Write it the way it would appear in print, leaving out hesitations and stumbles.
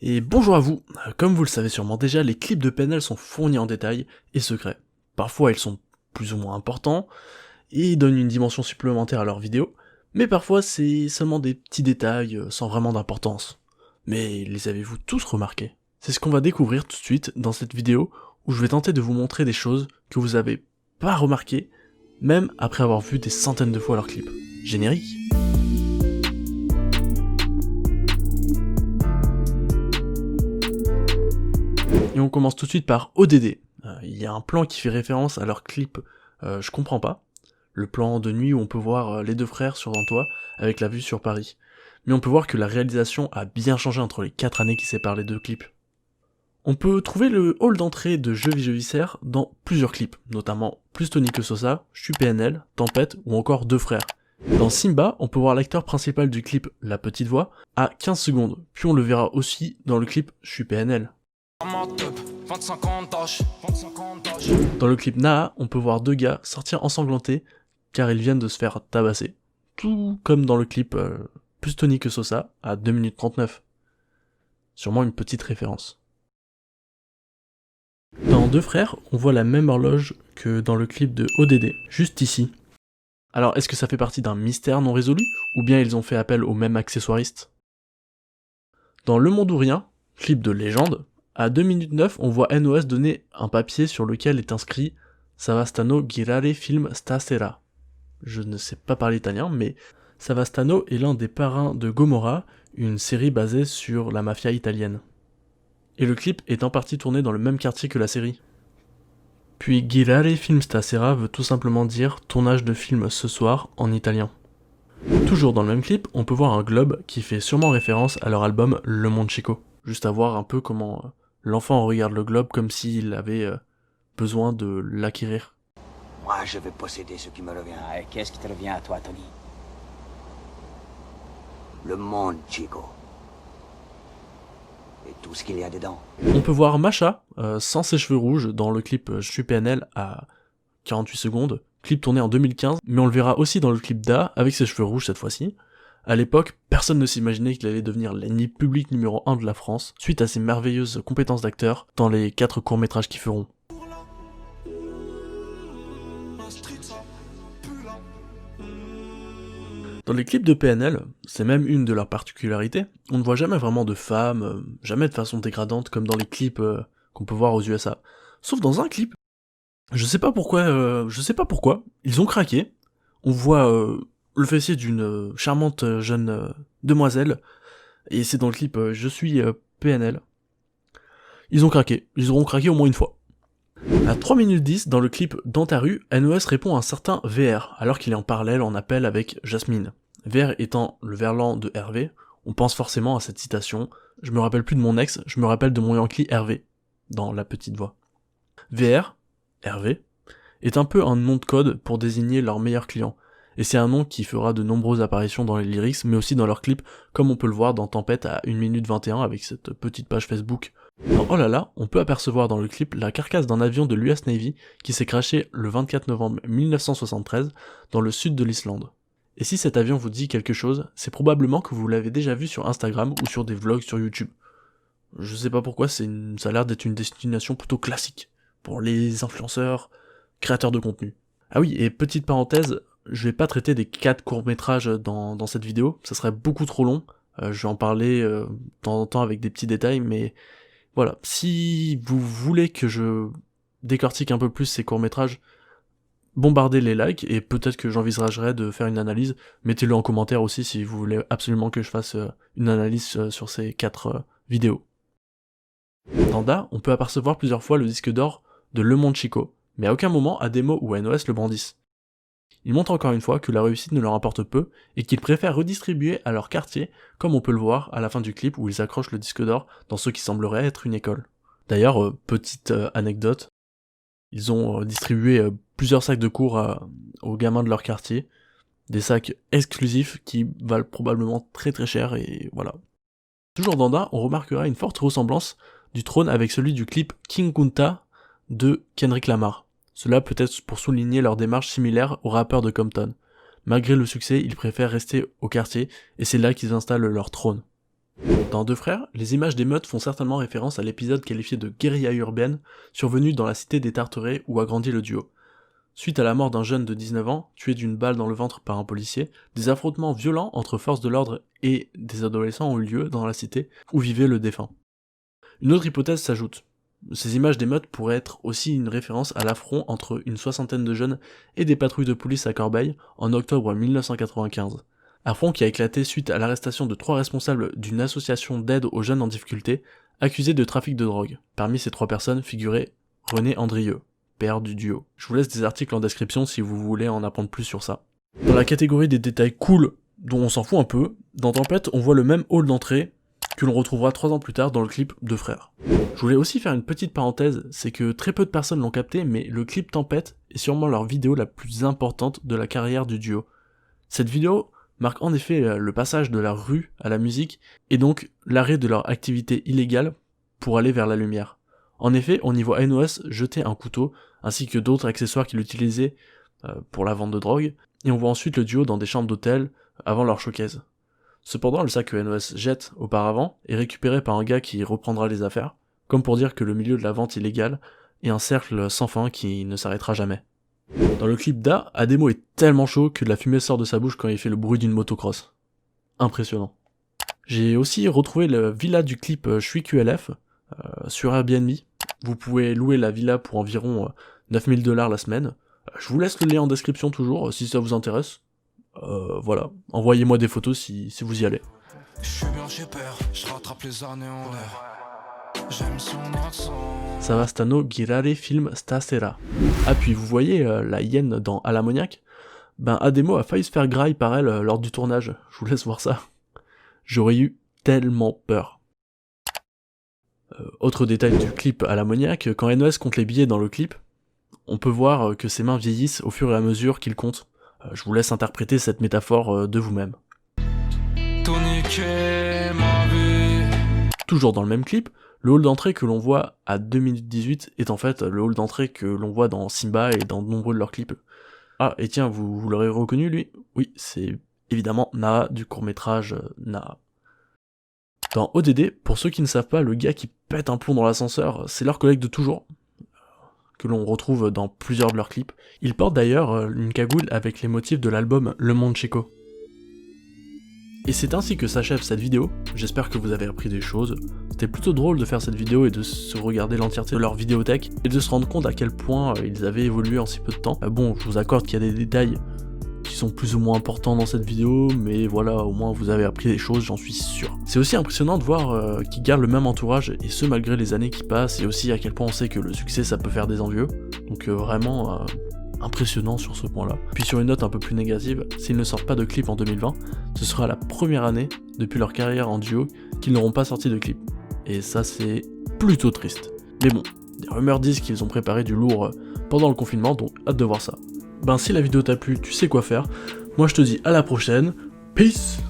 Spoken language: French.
Et bonjour à vous. Comme vous le savez sûrement déjà, les clips de PNL sont fournis en détail et secrets. Parfois ils sont plus ou moins importants, et ils donnent une dimension supplémentaire à leurs vidéos, mais parfois c'est seulement des petits détails sans vraiment d'importance. Mais les avez-vous tous remarqués? C'est ce qu'on va découvrir tout de suite dans cette vidéo, où je vais tenter de vous montrer des choses que vous avez pas remarquées, même après avoir vu des centaines de fois leurs clips. Générique. Et on commence tout de suite par ODD. Il y a un plan qui fait référence à leur clip Je comprends pas. Le plan de nuit où on peut voir les deux frères sur un toit avec la vue sur Paris. Mais on peut voir que la réalisation a bien changé entre les 4 années qui séparent les deux clips. On peut trouver le hall d'entrée de Je vis, je viscère dans plusieurs clips, notamment Plus Tony que Sosa, Je suis PNL, Tempête ou encore Deux frères. Dans Simba, on peut voir l'acteur principal du clip La Petite Voix à 15 secondes, puis on le verra aussi dans le clip Je suis PNL. Dans le clip Naa, on peut voir deux gars sortir ensanglantés car ils viennent de se faire tabasser. Tout comme dans le clip Plus Tony que Sosa à 2 minutes 39. Sûrement une petite référence. Dans Deux frères, on voit la même horloge que dans le clip de ODD, juste ici. Alors est-ce que ça fait partie d'un mystère non résolu, ou bien ils ont fait appel au même accessoiriste? Dans Le Monde ou Rien, clip de légende, à 2 minutes 9, on voit NOS donner un papier sur lequel est inscrit Savastano girare film stasera. Je ne sais pas parler italien, mais Savastano est l'un des parrains de Gomorra, une série basée sur la mafia italienne. Et le clip est en partie tourné dans le même quartier que la série. Puis girare film stasera veut tout simplement dire tournage de film ce soir en italien. Toujours dans le même clip, on peut voir un globe qui fait sûrement référence à leur album Le Monde Chico. Juste à voir un peu comment l'enfant regarde le globe comme s'il avait besoin de l'acquérir. Moi, je vais posséder ce qui me revient. Et qu'est-ce qui te revient à toi, Tony? Le monde, Chico. Et tout ce qu'il y a dedans. On peut voir Masha sans ses cheveux rouges dans le clip Je suis PNL à 48 secondes, clip tourné en 2015, mais on le verra aussi dans le clip Da avec ses cheveux rouges cette fois-ci. À l'époque, personne ne s'imaginait qu'il allait devenir l'ennemi public numéro 1 de la France, suite à ses merveilleuses compétences d'acteur dans les 4 courts-métrages qu'ils feront. Dans les clips de PNL, c'est même une de leurs particularités, on ne voit jamais vraiment de femmes, jamais de façon dégradante comme dans les clips qu'on peut voir aux USA. Sauf dans un clip. Je sais pas pourquoi, ils ont craqué. On voit le fessier d'une charmante jeune demoiselle, et c'est dans le clip Je suis PNL. Ils ont craqué, ils auront craqué au moins une fois. À 3 minutes 10, dans le clip Dans ta rue, NOS répond à un certain VR, alors qu'il est en parallèle en appel avec Jasmine. VR étant le verlan de Hervé, on pense forcément à cette citation « Je me rappelle plus de mon ex, je me rappelle de mon Yankee Hervé » dans La Petite Voix. VR, Hervé, est un peu un nom de code pour désigner leurs meilleurs clients, et c'est un nom qui fera de nombreuses apparitions dans les lyrics, mais aussi dans leurs clips, comme on peut le voir dans Tempête à 1 minute 21 avec cette petite page Facebook. Dans Oh là là, on peut apercevoir dans le clip la carcasse d'un avion de l'US Navy qui s'est crashé le 24 novembre 1973 dans le sud de l'Islande. Et si cet avion vous dit quelque chose, c'est probablement que vous l'avez déjà vu sur Instagram ou sur des vlogs sur YouTube. Je sais pas pourquoi, ça a l'air d'être une destination plutôt classique pour les influenceurs, créateurs de contenu. Ah oui, et petite parenthèse, je vais pas traiter des 4 courts-métrages dans cette vidéo, ça serait beaucoup trop long, je vais en parler de temps en temps avec des petits détails, mais voilà, si vous voulez que je décortique un peu plus ces courts-métrages, bombardez les likes, et peut-être que j'envisagerai de faire une analyse, mettez-le en commentaire aussi si vous voulez absolument que je fasse une analyse sur ces 4 vidéos. Dans Da, on peut apercevoir plusieurs fois le disque d'or de Le Monde Chico, mais à aucun moment Ademo ou NOS le brandissent. Ils montrent encore une fois que la réussite ne leur importe peu, et qu'ils préfèrent redistribuer à leur quartier, comme on peut le voir à la fin du clip où ils accrochent le disque d'or dans ce qui semblerait être une école. D'ailleurs, petite anecdote, ils ont distribué plusieurs sacs de cours aux gamins de leur quartier, des sacs exclusifs qui valent probablement très très cher, et voilà. Toujours dans Da, on remarquera une forte ressemblance du trône avec celui du clip King Kunta de Kendrick Lamar. Cela peut être pour souligner leur démarche similaire aux rappeurs de Compton. Malgré le succès, ils préfèrent rester au quartier, et c'est là qu'ils installent leur trône. Dans Deux Frères, les images d'émeutes font certainement référence à l'épisode qualifié de guérilla urbaine survenu dans la cité des Tarterets où a grandi le duo. Suite à la mort d'un jeune de 19 ans, tué d'une balle dans le ventre par un policier, des affrontements violents entre forces de l'ordre et des adolescents ont eu lieu dans la cité où vivait le défunt. Une autre hypothèse s'ajoute. Ces images d'émeutes pourraient être aussi une référence à l'affront entre une soixantaine de jeunes et des patrouilles de police à Corbeil en octobre 1995. Affront qui a éclaté suite à l'arrestation de 3 responsables d'une association d'aide aux jeunes en difficulté, accusés de trafic de drogue. Parmi ces 3 personnes figurait René Andrieux, père du duo. Je vous laisse des articles en description si vous voulez en apprendre plus sur ça. Dans la catégorie des détails cool, dont on s'en fout un peu, dans Tempête on voit le même hall d'entrée que l'on retrouvera 3 ans plus tard dans le clip Deux Frères. Je voulais aussi faire une petite parenthèse, c'est que très peu de personnes l'ont capté, mais le clip Tempête est sûrement leur vidéo la plus importante de la carrière du duo. Cette vidéo marque en effet le passage de la rue à la musique, et donc l'arrêt de leur activité illégale pour aller vers la lumière. En effet, on y voit NOS jeter un couteau, ainsi que d'autres accessoires qu'il utilisait pour la vente de drogue, et on voit ensuite le duo dans des chambres d'hôtel avant leur showcase. Cependant, le sac que NOS jette auparavant est récupéré par un gars qui reprendra les affaires, comme pour dire que le milieu de la vente illégale est un cercle sans fin qui ne s'arrêtera jamais. Dans le clip d'A, Ademo est tellement chaud que de la fumée sort de sa bouche quand il fait le bruit d'une motocross. Impressionnant. J'ai aussi retrouvé la villa du clip Je suis QLF sur Airbnb. Vous pouvez louer la villa pour environ 9000 $ la semaine. Je vous laisse le lien en description toujours si ça vous intéresse. Voilà, envoyez-moi des photos si vous y allez. Je suis bien, j'ai peur, je rattrape les années en l'air. J'aime son accent. Ça va stano girare film stasera. Ah puis vous voyez la hyène dans À l'ammoniaque, ben Ademo a failli se faire graille par elle lors du tournage, je vous laisse voir ça. J'aurais eu tellement peur. Autre détail du clip À l'ammoniaque, quand NOS compte les billets dans le clip, on peut voir que ses mains vieillissent au fur et à mesure qu'il compte. Je vous laisse interpréter cette métaphore de vous-même. Toujours dans le même clip, le hall d'entrée que l'on voit à 2 minutes 18 est en fait le hall d'entrée que l'on voit dans Simba et dans de nombreux de leurs clips. Ah, et tiens, vous l'aurez reconnu lui? Oui, c'est évidemment Naa du court-métrage Naa. Dans ODD, pour ceux qui ne savent pas, le gars qui pète un plomb dans l'ascenseur, c'est leur collègue de toujours, que l'on retrouve dans plusieurs de leurs clips. Il porte d'ailleurs une cagoule avec les motifs de l'album Le Monde Chico. Et c'est ainsi que s'achève cette vidéo, j'espère que vous avez appris des choses. C'était plutôt drôle de faire cette vidéo et de se regarder l'entièreté de leur vidéothèque, et de se rendre compte à quel point ils avaient évolué en si peu de temps. Bon, je vous accorde qu'il y a des détails qui sont plus ou moins importants dans cette vidéo, mais voilà, au moins vous avez appris des choses, j'en suis sûr. C'est aussi impressionnant de voir qu'ils gardent le même entourage, et ce malgré les années qui passent, et aussi à quel point on sait que le succès ça peut faire des envieux. Donc vraiment impressionnant sur ce point là. Puis sur une note un peu plus négative, s'ils ne sortent pas de clip en 2020, ce sera la première année depuis leur carrière en duo qu'ils n'auront pas sorti de clip. Et ça c'est plutôt triste. Mais bon, des rumeurs disent qu'ils ont préparé du lourd pendant le confinement, donc hâte de voir ça. Ben si la vidéo t'a plu, tu sais quoi faire. Moi je te dis à la prochaine, peace!